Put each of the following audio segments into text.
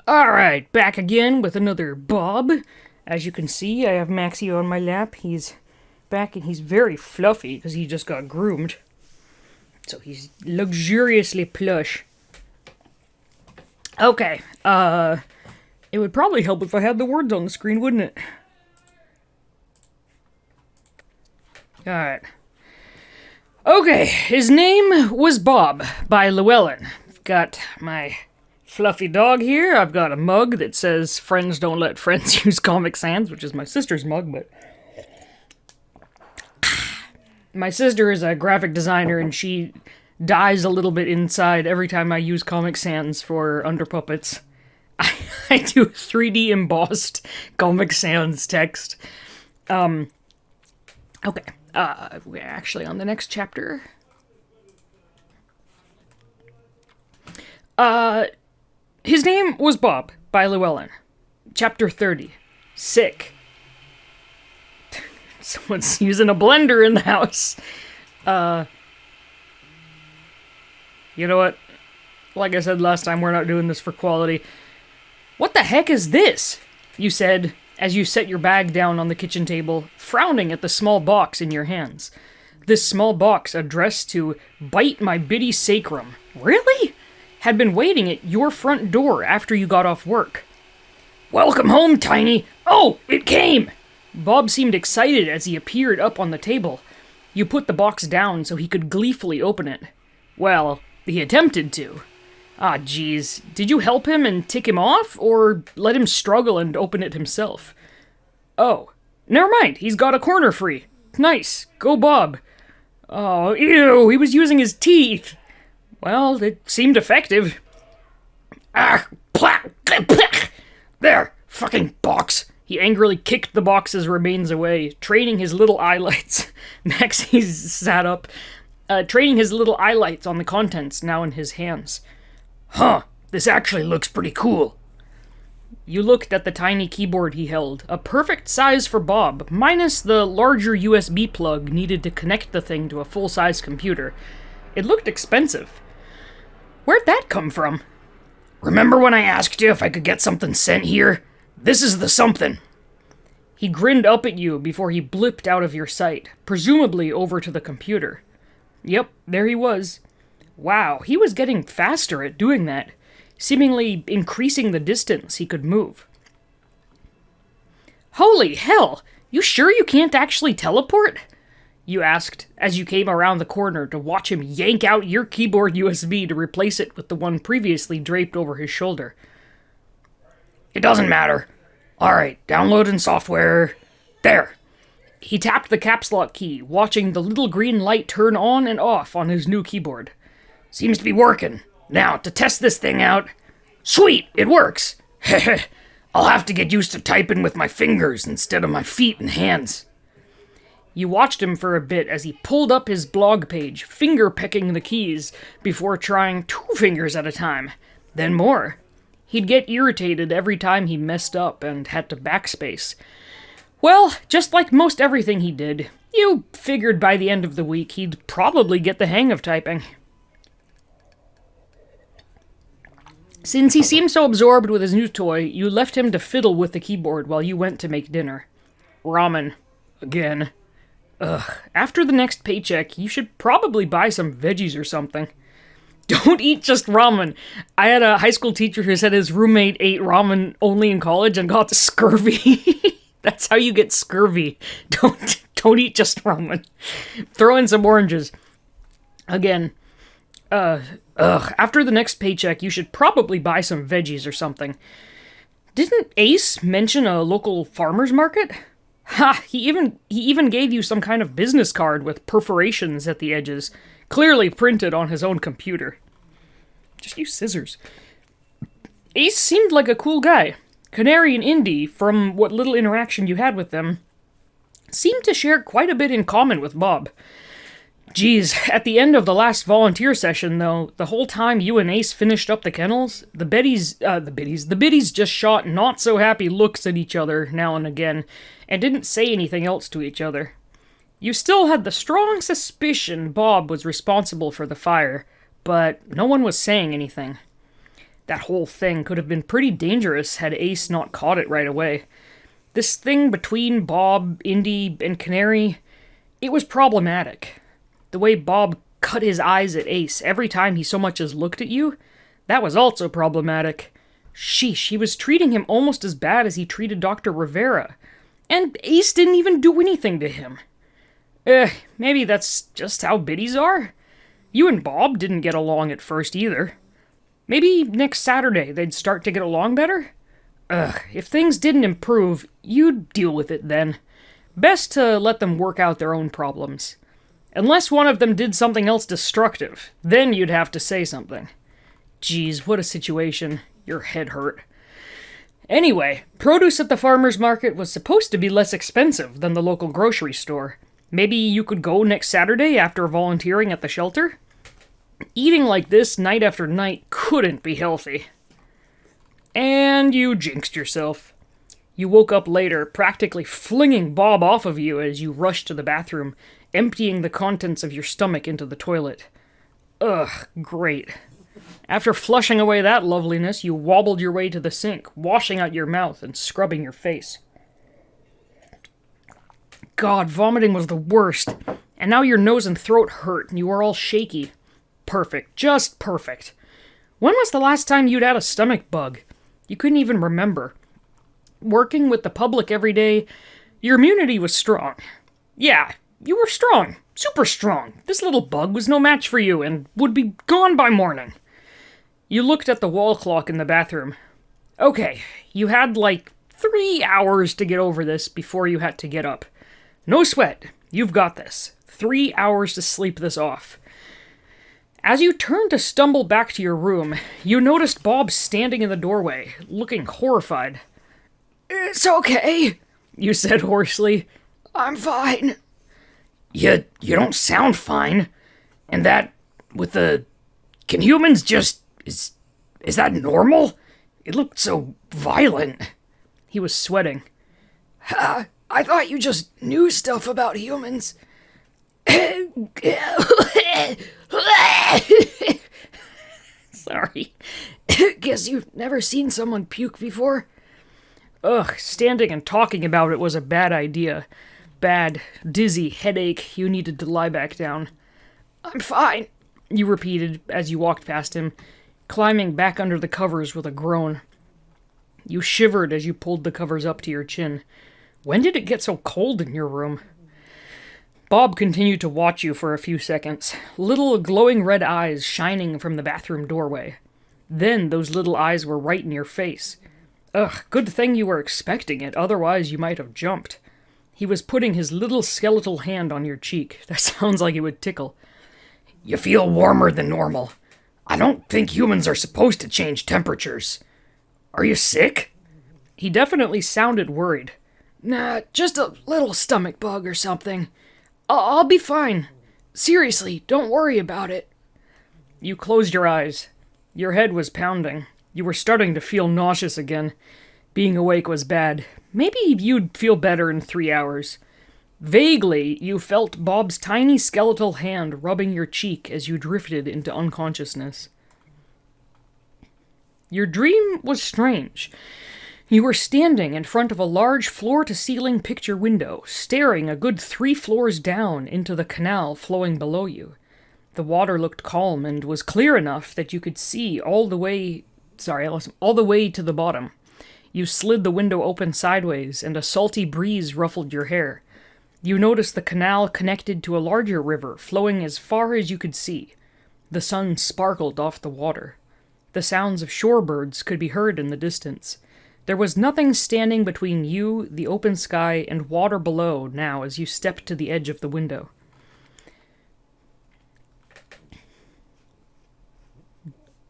Alright, back again with another Bob. As you can see, I have Maxie on my lap. He's back and he's very fluffy because he just got groomed. So he's luxuriously plush. Okay, it would probably help if I had the words on the screen, wouldn't it? Alright. Okay, his name was Bob by Llewellyn. Got my fluffy dog here. I've got a mug that says friends don't let friends use Comic Sans, which is my sister's mug, but my sister is a graphic designer and she dies a little bit inside every time I use Comic Sans for Underpuppets. I do 3D embossed Comic Sans text. Okay. We're actually on the next chapter. His name was Bob by Llewellyn. Chapter 30. Sick. Someone's using a blender in the house. You know what? Like I said last time, we're not doing this for quality. What the heck is this? You said, as you set your bag down on the kitchen table, frowning at the small box in your hands. This small box, addressed to Bite My Bitty Sacrum. Really? Had been waiting at your front door after you got off work. Welcome home, Tiny! Oh, it came! Bob seemed excited as he appeared up on the table. You put the box down so he could gleefully open it. Well, he attempted to. Ah, geez. Did you help him and tick him off, or let him struggle and open it himself? Oh, never mind. He's got a corner free. Nice. Go, Bob. Oh, ew, he was using his teeth. Well, it seemed effective. Ah, plack, plack. There, fucking box. He angrily kicked the box's remains away, training his little eyelights. Maxie sat up, training his little eyelights on the contents now in his hands. Huh, this actually looks pretty cool. You looked at the tiny keyboard he held, a perfect size for Bob, minus the larger USB plug needed to connect the thing to a full-size computer. It looked expensive. Where'd that come from? Remember when I asked you if I could get something sent here? This is the something. He grinned up at you before he blipped out of your sight, presumably over to the computer. Yep, there he was. Wow, he was getting faster at doing that, seemingly increasing the distance he could move. Holy hell! You sure you can't actually teleport? You asked, as you came around the corner to watch him yank out your keyboard USB to replace it with the one previously draped over his shoulder. It doesn't matter. Alright, downloading software. There. He tapped the caps lock key, watching the little green light turn on and off on his new keyboard. Seems to be working. Now, to test this thing out... Sweet, it works! Heh. I'll have to get used to typing with my fingers instead of my feet and hands. You watched him for a bit as he pulled up his blog page, finger-pecking the keys, before trying 2 fingers at a time, then more. He'd get irritated every time he messed up and had to backspace. Well, just like most everything he did, you figured by the end of the week he'd probably get the hang of typing. Since he seemed so absorbed with his new toy, you left him to fiddle with the keyboard while you went to make dinner. Ramen. Again. Ugh. After the next paycheck, you should probably buy some veggies or something. Don't eat just ramen. I had a high school teacher who said his roommate ate ramen only in college and got scurvy. That's how you get scurvy. Don't eat just ramen. Throw in some oranges. Again. After the next paycheck, you should probably buy some veggies or something. Didn't Ace mention a local farmer's market? Ha! He even gave you some kind of business card with perforations at the edges, clearly printed on his own computer. Just use scissors. Ace seemed like a cool guy. Canary and Indy, from what little interaction you had with them, seemed to share quite a bit in common with Bob. Geez, at the end of the last volunteer session, though, the whole time you and Ace finished up the kennels, the biddies just shot not-so-happy looks at each other now and again, and didn't say anything else to each other. You still had the strong suspicion Bob was responsible for the fire, but no one was saying anything. That whole thing could have been pretty dangerous had Ace not caught it right away. This thing between Bob, Indy, and Canary, it was problematic. The way Bob cut his eyes at Ace every time he so much as looked at you, that was also problematic. Sheesh, he was treating him almost as bad as he treated Dr. Rivera. And Ace didn't even do anything to him. Maybe that's just how biddies are? You and Bob didn't get along at first either. Maybe next Saturday they'd start to get along better? If things didn't improve, you'd deal with it then. Best to let them work out their own problems. Unless one of them did something else destructive, then you'd have to say something. Geez, what a situation. Your head hurt. Anyway, produce at the farmer's market was supposed to be less expensive than the local grocery store. Maybe you could go next Saturday after volunteering at the shelter? Eating like this night after night couldn't be healthy. And you jinxed yourself. You woke up later, practically flinging Bob off of you as you rushed to the bathroom, emptying the contents of your stomach into the toilet. Ugh, great. After flushing away that loveliness, you wobbled your way to the sink, washing out your mouth and scrubbing your face. God, vomiting was the worst. And now your nose and throat hurt, and you are all shaky. Perfect. Just perfect. When was the last time you'd had a stomach bug? You couldn't even remember. Working with the public every day, your immunity was strong. Yeah, you were strong. Super strong. This little bug was no match for you, and would be gone by morning. You looked at the wall clock in the bathroom. Okay, you had like 3 hours to get over this before you had to get up. No sweat. You've got this. 3 hours to sleep this off. As you turned to stumble back to your room, you noticed Bob standing in the doorway, looking horrified. "It's okay," you said hoarsely. "I'm fine." You don't sound fine. And that, with the... Can humans just... Is that normal? It looked so violent. He was sweating. I thought you just knew stuff about humans. Sorry. Guess you've never seen someone puke before? Ugh, standing and talking about it was a bad idea. Bad, dizzy headache. You needed to lie back down. "I'm fine," you repeated as you walked past him, climbing back under the covers with a groan. You shivered as you pulled the covers up to your chin. When did it get so cold in your room? Bob continued to watch you for a few seconds, little glowing red eyes shining from the bathroom doorway. Then those little eyes were right in your face. Ugh, good thing you were expecting it, otherwise you might have jumped. He was putting his little skeletal hand on your cheek. That sounds like it would tickle. "You feel warmer than normal. I don't think humans are supposed to change temperatures. Are you sick?" He definitely sounded worried. "Nah, just a little stomach bug or something. I'll be fine. Seriously, don't worry about it." You closed your eyes. Your head was pounding. You were starting to feel nauseous again. Being awake was bad. Maybe you'd feel better in 3 hours. Vaguely, you felt Bob's tiny skeletal hand rubbing your cheek as you drifted into unconsciousness. Your dream was strange. You were standing in front of a large floor-to-ceiling picture window, staring a good 3 floors down into the canal flowing below you. The water looked calm and was clear enough that you could see all the way to the bottom. You slid the window open sideways, and a salty breeze ruffled your hair. You noticed the canal connected to a larger river, flowing as far as you could see. The sun sparkled off the water. The sounds of shorebirds could be heard in the distance. There was nothing standing between you, the open sky, and water below now as you stepped to the edge of the window.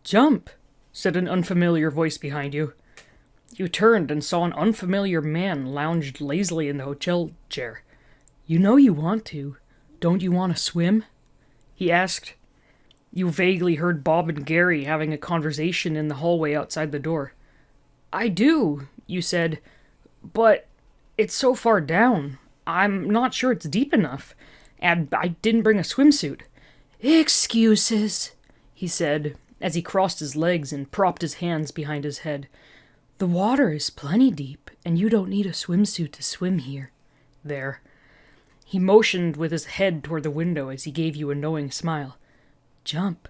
"Jump," said an unfamiliar voice behind you. You turned and saw an unfamiliar man lounged lazily in the hotel chair. "You know you want to. Don't you want to swim?" he asked. You vaguely heard Bob and Gary having a conversation in the hallway outside the door. "I do," you said, "but it's so far down. I'm not sure it's deep enough, and I didn't bring a swimsuit." "Excuses," he said, as he crossed his legs and propped his hands behind his head. "The water is plenty deep, and you don't need a swimsuit to swim here." There. He motioned with his head toward the window as he gave you a knowing smile. "Jump."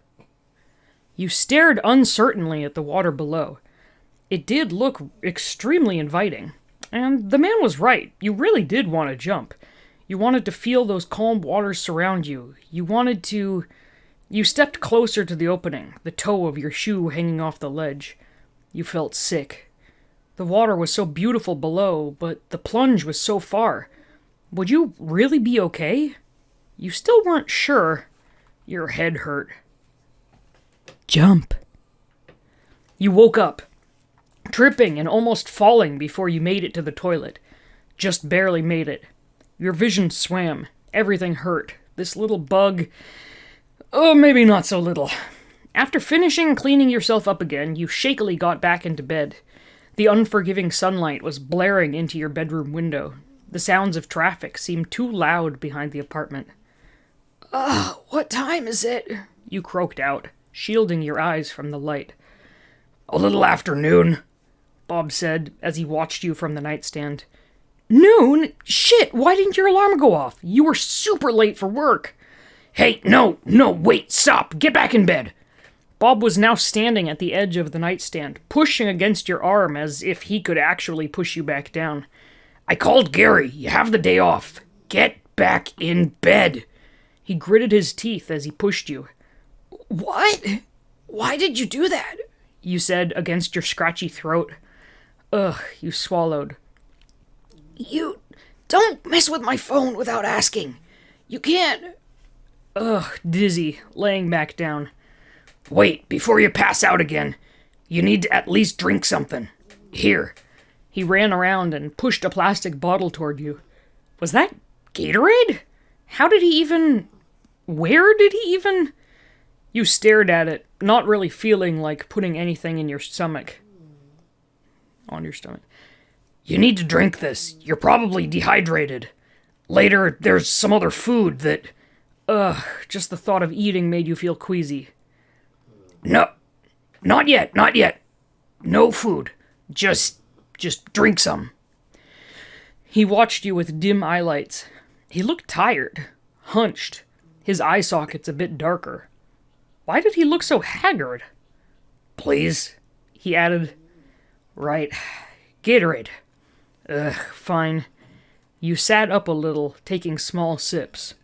You stared uncertainly at the water below. It did look extremely inviting. And the man was right. You really did want to jump. You wanted to feel those calm waters surround you. You stepped closer to the opening, the toe of your shoe hanging off the ledge. You felt sick. The water was so beautiful below, but the plunge was so far. Would you really be okay? You still weren't sure. Your head hurt. "Jump." You woke up, tripping and almost falling before you made it to the toilet. Just barely made it. Your vision swam. Everything hurt. This little bug... Oh, maybe not so little. After finishing cleaning yourself up again, you shakily got back into bed. The unforgiving sunlight was blaring into your bedroom window. The sounds of traffic seemed too loud behind the apartment. What time is it?" you croaked out, shielding your eyes from the light. "A little after noon," Bob said as he watched you from the nightstand. "Noon? Shit, why didn't your alarm go off? You were super late for work." "Hey, no, wait, stop, get back in bed." Bob was now standing at the edge of the nightstand, pushing against your arm as if he could actually push you back down. "I called Gary, you have the day off. Get back in bed." He gritted his teeth as he pushed you. "What? Why did you do that?" you said against your scratchy throat. You swallowed. "You don't mess with my phone without asking. You can't..." Dizzy, laying back down. "Wait, before you pass out again. You need to at least drink something. Here." He ran around and pushed a plastic bottle toward you. Was that Gatorade? How did he even... Where did he even... You stared at it, not really feeling like putting anything in your stomach. On your stomach. "You need to drink this. You're probably dehydrated. Later, there's some other food that... just the thought of eating made you feel queasy. "No, not yet. No food. Just drink some." He watched you with dim eyelights. He looked tired, hunched, his eye sockets a bit darker. Why did he look so haggard? "Please," he added. "Right. Gatorade." Fine. You sat up a little, taking small sips.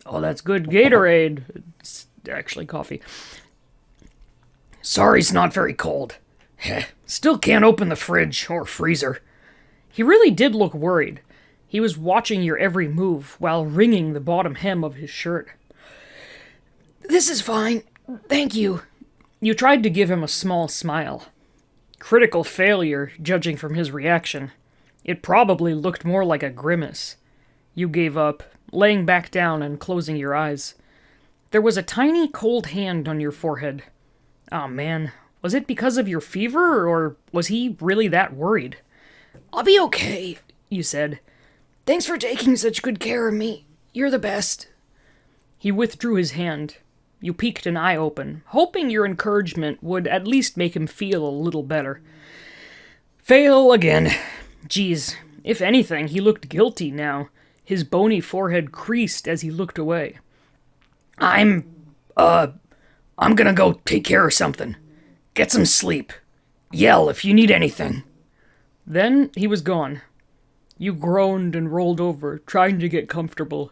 Oh, that's good Gatorade. It's actually coffee. "Sorry it's not very cold. Still can't open the fridge or freezer." He really did look worried. He was watching your every move while wringing the bottom hem of his shirt. "This is fine. Thank you." You tried to give him a small smile. Critical failure, judging from his reaction. It probably looked more like a grimace. You gave up, laying back down and closing your eyes. There was a tiny cold hand on your forehead. Oh man, was it because of your fever, or was he really that worried? "I'll be okay," you said. "Thanks for taking such good care of me. You're the best." He withdrew his hand. You peeked an eye open, hoping your encouragement would at least make him feel a little better. Fail again. Geez, if anything, he looked guilty now. His bony forehead creased as he looked away. I'm gonna go take care of something. Get some sleep. Yell if you need anything." Then he was gone. You groaned and rolled over, trying to get comfortable.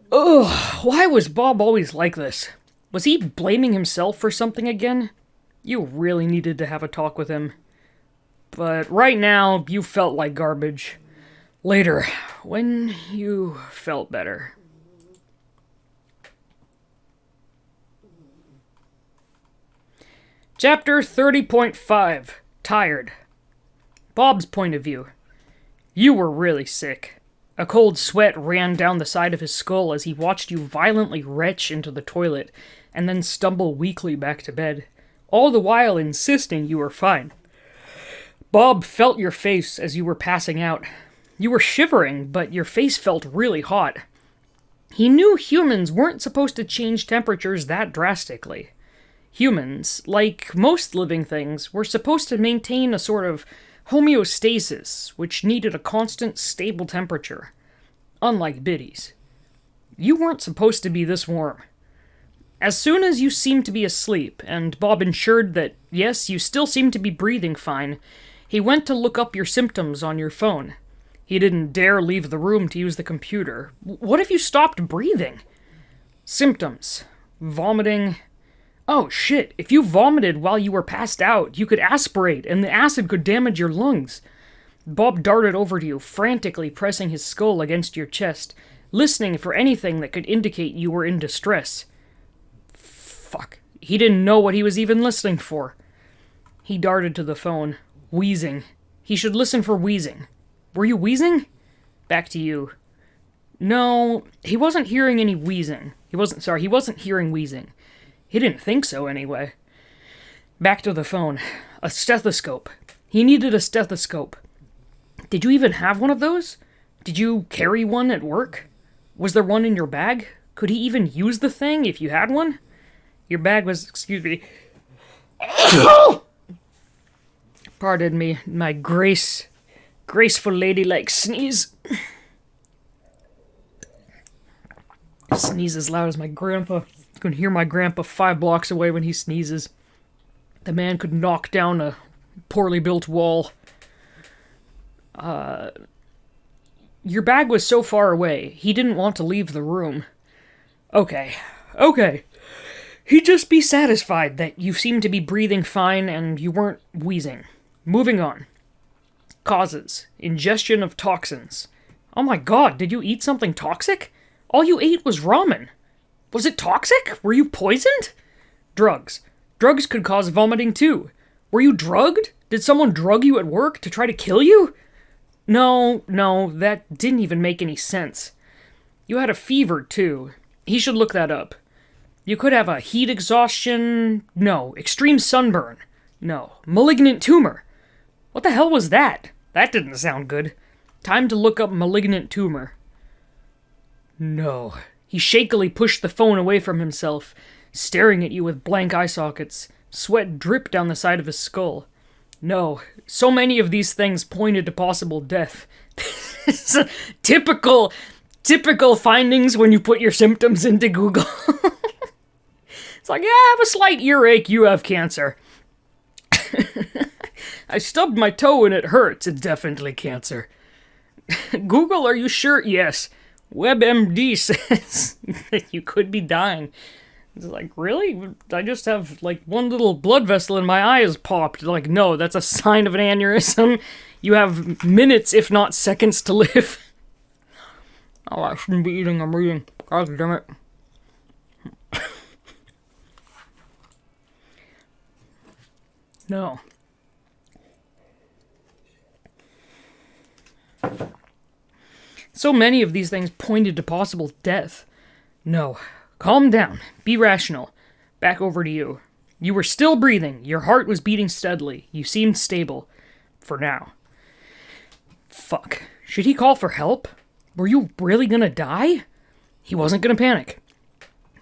Why was Bob always like this? Was he blaming himself for something again? You really needed to have a talk with him. But right now, you felt like garbage. Later, when you felt better. Chapter 30.5. Tired. Bob's point of view. You were really sick. A cold sweat ran down the side of his skull as he watched you violently retch into the toilet and then stumble weakly back to bed, all the while insisting you were fine. Bob felt your face as you were passing out. You were shivering, but your face felt really hot. He knew humans weren't supposed to change temperatures that drastically. Humans, like most living things, were supposed to maintain a sort of homeostasis, which needed a constant, stable temperature. Unlike biddies. You weren't supposed to be this warm. As soon as you seemed to be asleep, and Bob ensured that, yes, you still seemed to be breathing fine, he went to look up your symptoms on your phone. He didn't dare leave the room to use the computer. What if you stopped breathing? Symptoms. Vomiting. Oh shit, if you vomited while you were passed out, you could aspirate, and the acid could damage your lungs. Bob darted over to you, frantically pressing his skull against your chest, listening for anything that could indicate you were in distress. Fuck. He didn't know what he was even listening for. He darted to the phone, wheezing. He should listen for wheezing. Were you wheezing? Back to you. No, he wasn't hearing any wheezing. He wasn't hearing wheezing. He didn't think so, anyway. Back to the phone. A stethoscope. He needed a stethoscope. Did you even have one of those? Did you carry one at work? Was there one in your bag? Could he even use the thing if you had one? Your bag was... Excuse me. Pardon me, my graceful ladylike sneeze. Sneeze as loud as my grandpa. You can hear my grandpa 5 blocks away when he sneezes. The man could knock down a poorly built wall. Your bag was so far away, he didn't want to leave the room. Okay. He'd just be satisfied that you seemed to be breathing fine and you weren't wheezing. Moving on. Causes. Ingestion of toxins. Oh my god, did you eat something toxic? All you ate was ramen. Was it toxic? Were you poisoned? Drugs. Drugs could cause vomiting too. Were you drugged? Did someone drug you at work to try to kill you? No, that didn't even make any sense. You had a fever too. He should look that up. You could have a heat exhaustion. No. Extreme sunburn. No. Malignant tumor. What the hell was that? That didn't sound good. Time to look up malignant tumor. No. He shakily pushed the phone away from himself, staring at you with blank eye sockets. Sweat dripped down the side of his skull. No. So many of these things pointed to possible death. Typical findings when you put your symptoms into Google. It's like, yeah, I have a slight earache, you have cancer. I stubbed my toe and it hurts, it's definitely cancer. Google, are you sure? Yes. WebMD says that you could be dying. It's like, really? I just have, like, one little blood vessel in my eye is popped. Like, no, that's a sign of an aneurysm. You have minutes, if not seconds, to live. Oh, I shouldn't be eating, I'm reading. God damn it. No. So many of these things pointed to possible death. No. Calm down. Be rational. Back over to you. You were still breathing. Your heart was beating steadily. You seemed stable. For now. Fuck. Should he call for help? Were you really gonna die? He wasn't gonna panic.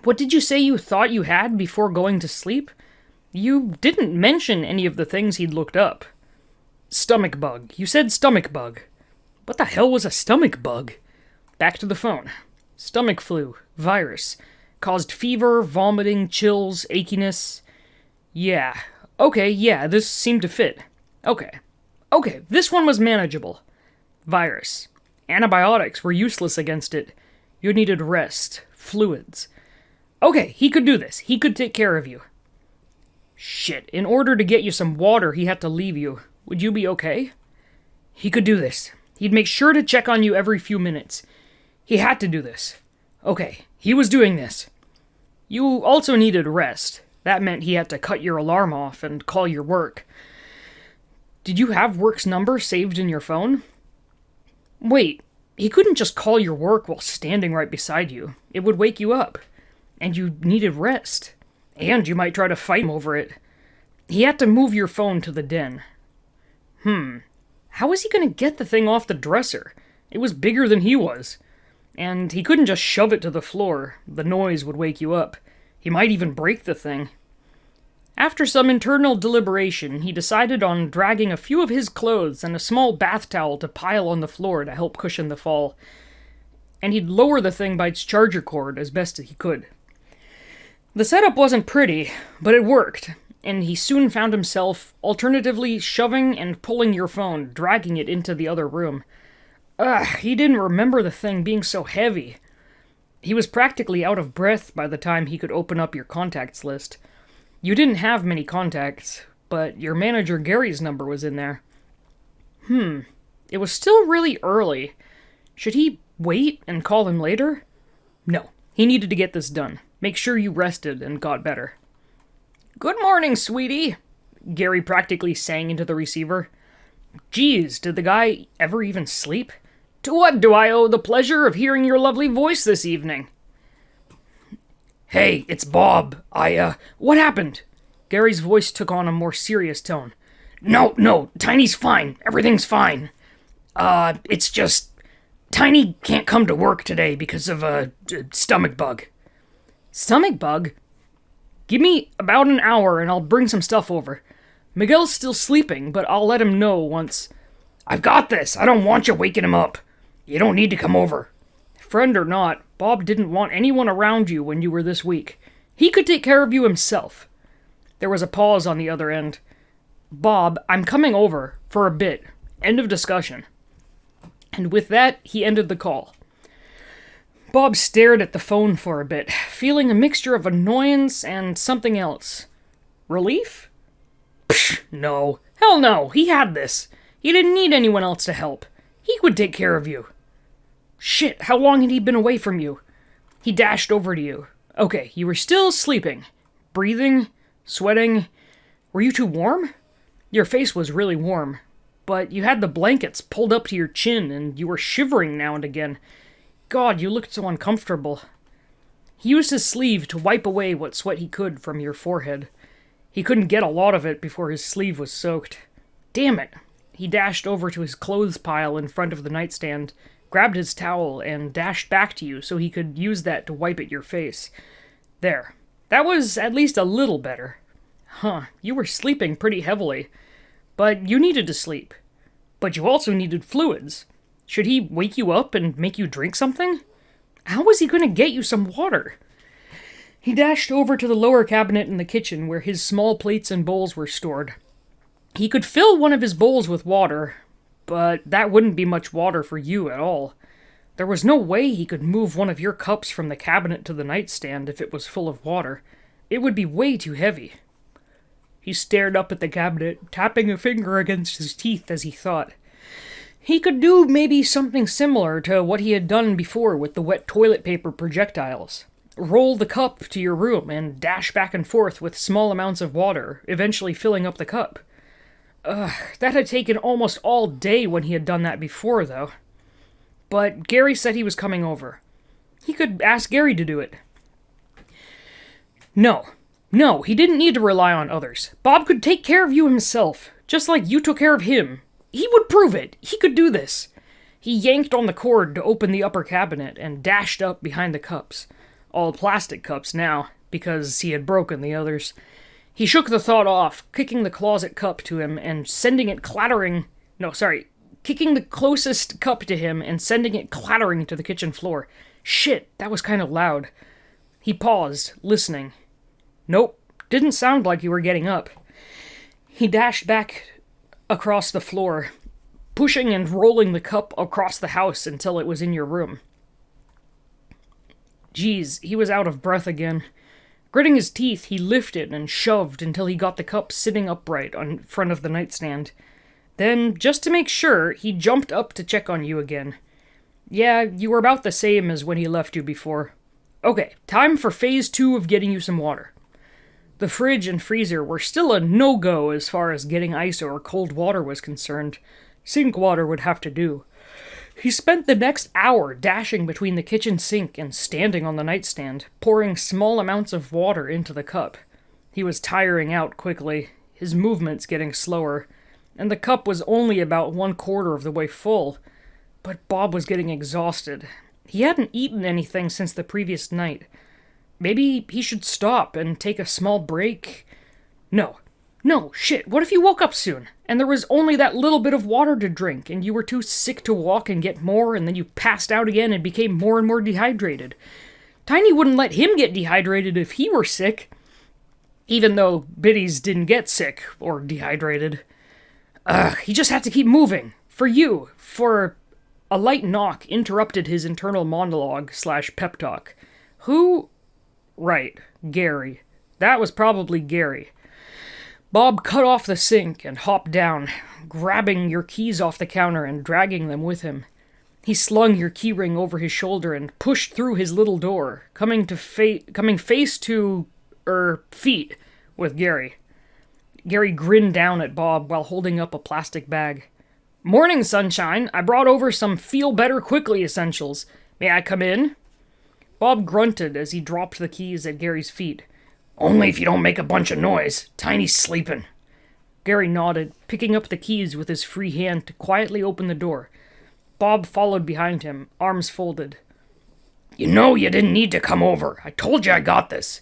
What did you say you thought you had before going to sleep? You didn't mention any of the things he'd looked up. Stomach bug. You said stomach bug. What the hell was a stomach bug? Back to the phone. Stomach flu. Virus. Caused fever, vomiting, chills, achiness. Yeah. Okay, yeah, this seemed to fit. Okay, this one was manageable. Virus. Antibiotics were useless against it. You needed rest. Fluids. Okay, he could do this. He could take care of you. Shit, in order to get you some water, he had to leave you. Would you be okay? He could do this. He'd make sure to check on you every few minutes. He had to do this. Okay, he was doing this. You also needed rest. That meant he had to cut your alarm off and call your work. Did you have work's number saved in your phone? Wait, he couldn't just call your work while standing right beside you. It would wake you up. And you needed rest. And you might try to fight him over it. He had to move your phone to the den. How was he going to get the thing off the dresser? It was bigger than he was. And he couldn't just shove it to the floor. The noise would wake you up. He might even break the thing. After some internal deliberation, he decided on dragging a few of his clothes and a small bath towel to pile on the floor to help cushion the fall. And he'd lower the thing by its charger cord as best as he could. The setup wasn't pretty, but it worked, and he soon found himself alternatively shoving and pulling your phone, dragging it into the other room. He didn't remember the thing being so heavy. He was practically out of breath by the time he could open up your contacts list. You didn't have many contacts, but your manager Gary's number was in there. It was still really early. Should he wait and call him later? No, he needed to get this done. Make sure you rested and got better. "Good morning, sweetie," Gary practically sang into the receiver. Geez, did the guy ever even sleep? "To what do I owe the pleasure of hearing your lovely voice this evening?" "Hey, it's Bob. What happened?" Gary's voice took on a more serious tone. No, Tiny's fine. Everything's fine. It's just... Tiny can't come to work today because of a stomach bug." "Stomach bug? Give me about an hour and I'll bring some stuff over. Miguel's still sleeping, but I'll let him know once." "I've got this. I don't want you waking him up. You don't need to come over." Friend or not, Bob didn't want anyone around you when you were this weak. He could take care of you himself. There was a pause on the other end. "Bob, I'm coming over for a bit. End of discussion." And with that, he ended the call. Bob stared at the phone for a bit, feeling a mixture of annoyance and something else. Relief? Psh, no. Hell no, he had this. He didn't need anyone else to help. He would take care of you. Shit, how long had he been away from you? He dashed over to you. Okay, you were still sleeping. Breathing? Sweating? Were you too warm? Your face was really warm. But you had the blankets pulled up to your chin and you were shivering now and again. God, you looked so uncomfortable. He used his sleeve to wipe away what sweat he could from your forehead. He couldn't get a lot of it before his sleeve was soaked. Damn it! He dashed over to his clothes pile in front of the nightstand, grabbed his towel, and dashed back to you so he could use that to wipe at your face. There. That was at least a little better. You were sleeping pretty heavily. But you needed to sleep. But you also needed fluids. Should he wake you up and make you drink something? How was he going to get you some water? He dashed over to the lower cabinet in the kitchen where his small plates and bowls were stored. He could fill one of his bowls with water, but that wouldn't be much water for you at all. There was no way he could move one of your cups from the cabinet to the nightstand if it was full of water. It would be way too heavy. He stared up at the cabinet, tapping a finger against his teeth as he thought. He could do maybe something similar to what he had done before with the wet toilet paper projectiles. Roll the cup to your room and dash back and forth with small amounts of water, eventually filling up the cup. That had taken almost all day when he had done that before, though. But Gary said he was coming over. He could ask Gary to do it. No, he didn't need to rely on others. Bob could take care of you himself, just like you took care of him. He would prove it. He could do this. He yanked on the cord to open the upper cabinet and dashed up behind the cups. All plastic cups now, because he had broken the others. He shook the thought off, kicking the closet cup to him and sending it clattering... kicking the closest cup to him and sending it clattering to the kitchen floor. Shit, that was kind of loud. He paused, listening. Nope, didn't sound like you were getting up. He dashed back across the floor, pushing and rolling the cup across the house until it was in your room. Geez, he was out of breath again. Gritting his teeth, he lifted and shoved until he got the cup sitting upright in front of the nightstand. Then, just to make sure, he jumped up to check on you again. Yeah, you were about the same as when he left you before. Okay, time for phase 2 of getting you some water. The fridge and freezer were still a no-go as far as getting ice or cold water was concerned. Sink water would have to do. He spent the next hour dashing between the kitchen sink and standing on the nightstand, pouring small amounts of water into the cup. He was tiring out quickly, his movements getting slower, and the cup was only about 1/4 of the way full. But Bob was getting exhausted. He hadn't eaten anything since the previous night. Maybe he should stop and take a small break. No, shit, what if you woke up soon, and there was only that little bit of water to drink, and you were too sick to walk and get more, and then you passed out again and became more and more dehydrated? Tiny wouldn't let him get dehydrated if he were sick. Even though Biddies didn't get sick or dehydrated. He just had to keep moving. For you. For... A light knock interrupted his internal monologue / pep talk. Who? Right, Gary. That was probably Gary. Bob cut off the sink and hopped down, grabbing your keys off the counter and dragging them with him. He slung your keyring over his shoulder and pushed through his little door, coming face to... feet with Gary. Gary grinned down at Bob while holding up a plastic bag. "Morning, sunshine. I brought over some Feel Better Quickly essentials. May I come in?" Bob grunted as he dropped the keys at Gary's feet. "Only if you don't make a bunch of noise. Tiny's sleeping." Gary nodded, picking up the keys with his free hand to quietly open the door. Bob followed behind him, arms folded. "You know you didn't need to come over. I told you I got this."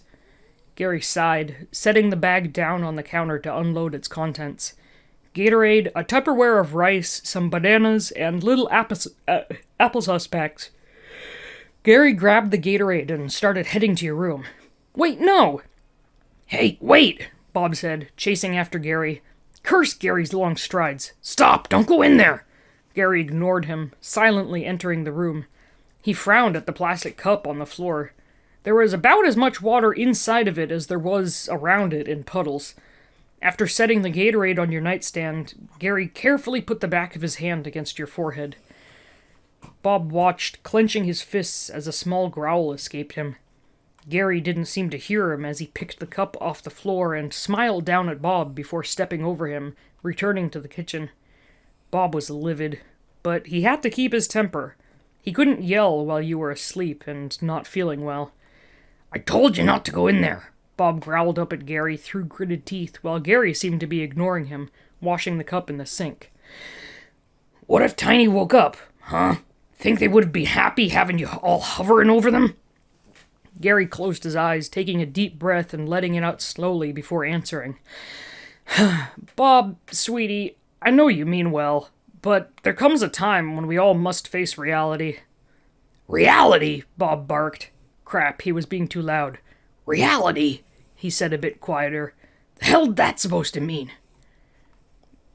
Gary sighed, setting the bag down on the counter to unload its contents. Gatorade, a Tupperware of rice, some bananas, and little applesauce packs. Gary grabbed the Gatorade and started heading to your room. "Wait, no!" "Hey, wait!" Bob said, chasing after Gary. Curse Gary's long strides. "Stop! Don't go in there!" Gary ignored him, silently entering the room. He frowned at the plastic cup on the floor. There was about as much water inside of it as there was around it in puddles. After setting the Gatorade on your nightstand, Gary carefully put the back of his hand against your forehead. Bob watched, clenching his fists as a small growl escaped him. Gary didn't seem to hear him as he picked the cup off the floor and smiled down at Bob before stepping over him, returning to the kitchen. Bob was livid, but he had to keep his temper. He couldn't yell while you were asleep and not feeling well. "I told you not to go in there," Bob growled up at Gary through gritted teeth, while Gary seemed to be ignoring him, washing the cup in the sink. "What if Tiny woke up, huh? Think they would be happy having you all hovering over them?" Gary closed his eyes, taking a deep breath and letting it out slowly before answering. "Bob, sweetie, I know you mean well, but there comes a time when we all must face reality." "Reality?" Bob barked. Crap, he was being too loud. "Reality?" he said a bit quieter. "The hell's that supposed to mean?"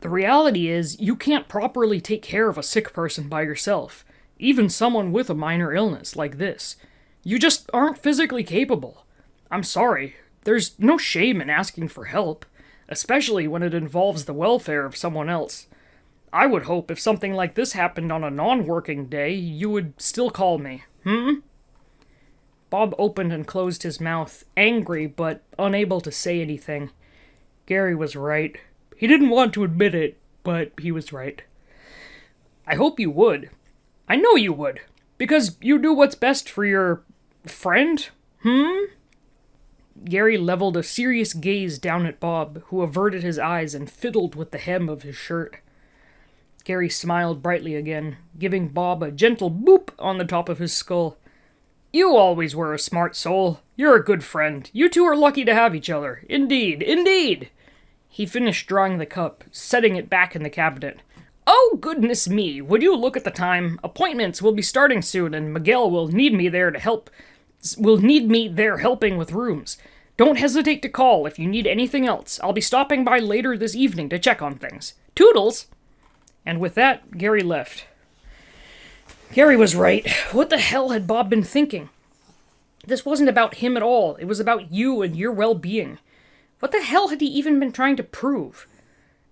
"The reality is, you can't properly take care of a sick person by yourself, even someone with a minor illness like this. You just aren't physically capable. I'm sorry, there's no shame in asking for help, especially when it involves the welfare of someone else. I would hope if something like this happened on a non-working day, you would still call me, Bob opened and closed his mouth, angry but unable to say anything. Gary was right. He didn't want to admit it, but he was right. "I hope you would. I know you would. Because you do what's best for your... friend? Gary leveled a serious gaze down at Bob, who averted his eyes and fiddled with the hem of his shirt. Gary smiled brightly again, giving Bob a gentle boop on the top of his skull. "You always were a smart soul. You're a good friend. You two are lucky to have each other. Indeed, indeed!" He finished drawing the cup, setting it back in the cabinet. "Oh, goodness me, would you look at the time? Appointments will be starting soon, and Miguel will need me there helping with rooms. Don't hesitate to call if you need anything else. I'll be stopping by later this evening to check on things. Toodles!" And with that, Gary left. Gary was right. What the hell had Bob been thinking? This wasn't about him at all. It was about you and your well-being. What the hell had he even been trying to prove?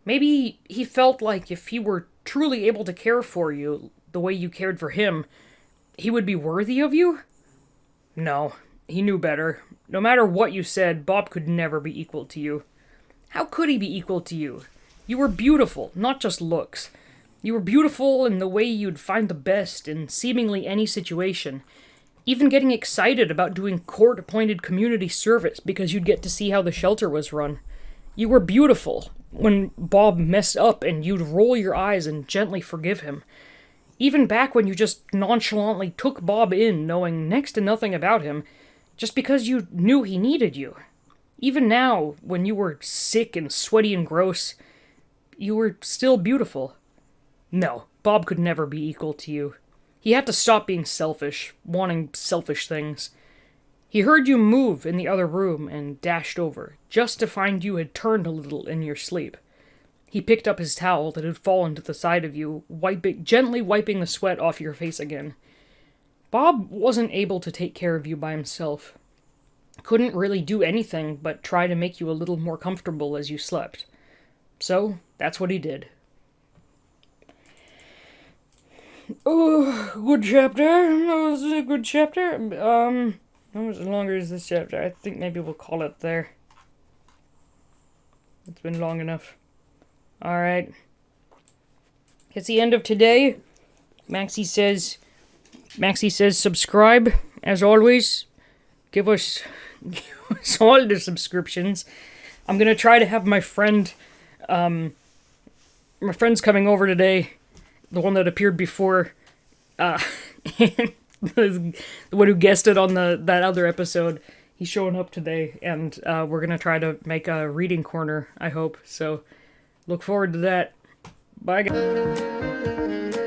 Maybe he felt like if he were truly able to care for you the way you cared for him, he would be worthy of you? No, he knew better. No matter what you said, Bob could never be equal to you. How could he be equal to you? You were beautiful, not just looks. You were beautiful in the way you'd find the best in seemingly any situation, even getting excited about doing court-appointed community service because you'd get to see how the shelter was run. You were beautiful when Bob messed up and you'd roll your eyes and gently forgive him. Even back when you just nonchalantly took Bob in, knowing next to nothing about him, just because you knew he needed you. Even now, when you were sick and sweaty and gross, you were still beautiful. No, Bob could never be equal to you. He had to stop being selfish, wanting selfish things. He heard you move in the other room and dashed over, just to find you had turned a little in your sleep. He picked up his towel that had fallen to the side of you, gently wiping the sweat off your face again. Bob wasn't able to take care of you by himself. Couldn't really do anything but try to make you a little more comfortable as you slept. So, that's what he did. Oh, good chapter. That was a good chapter. How much longer is this chapter? I think maybe we'll call it there. It's been long enough. Alright. It's the end of today. Maxie says subscribe, as always. Give us all the subscriptions. I'm gonna try to have my friend's coming over today. The one that appeared before, the one who guessed it on that other episode. He's showing up today, and we're gonna try to make a reading corner, I hope. So, look forward to that. Bye, guys.